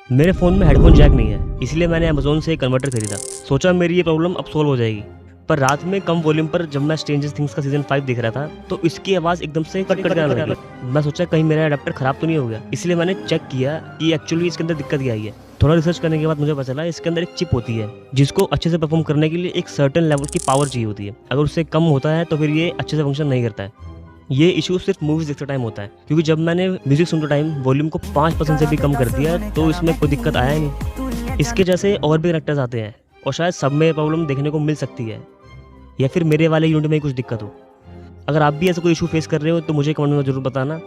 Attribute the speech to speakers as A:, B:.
A: मेरे फ़ोन में headphone Jack नहीं है, इसलिए मैंने अमेज़न से एक कन्वर्टर खरीदा। सोचा मेरी ये प्रॉब्लम अब सॉल्व हो जाएगी। पर रात में कम वॉल्यूम पर जब मैं स्ट्रेंजर थिंग्स का सीज़न 5 देख रहा था, तो इसकी आवाज़ एकदम से कट-कट के आने लगी। मैं सोचा कहीं मेरा एडाप्टर ख़राब तो नहीं हो गया, इसलिए मैंने चेक किया कि एक्चुअली इसके अंदर दिक्कत क्या आई है। थोड़ा रिसर्च करने के बाद मुझे पता चला इसके अंदर एक चिप होती है, जिसको अच्छे से परफ़ॉर्म करने के लिए एक सर्टेन लेवल की पावर चाहिए होती है। अगर उससे कम होता है तो फिर ये अच्छे से फंक्शन नहीं करता है। ये इशू सिर्फ मूवीज़ देखते टाइम होता है, क्योंकि जब मैंने म्यूज़िक सुनते टाइम वॉल्यूम को 5% से भी कम कर दिया, तो इसमें कोई दिक्कत आया ही नहीं। इसके जैसे और भी कनेक्टर्स आते हैं और शायद सब में प्रॉब्लम देखने को मिल सकती है, या फिर मेरे वाले यूनिट में ही कुछ दिक्कत हो। अगर आप भी ऐसा कोई इशू फेस कर रहे हो तो मुझे कमेंट में ज़रूर बताना।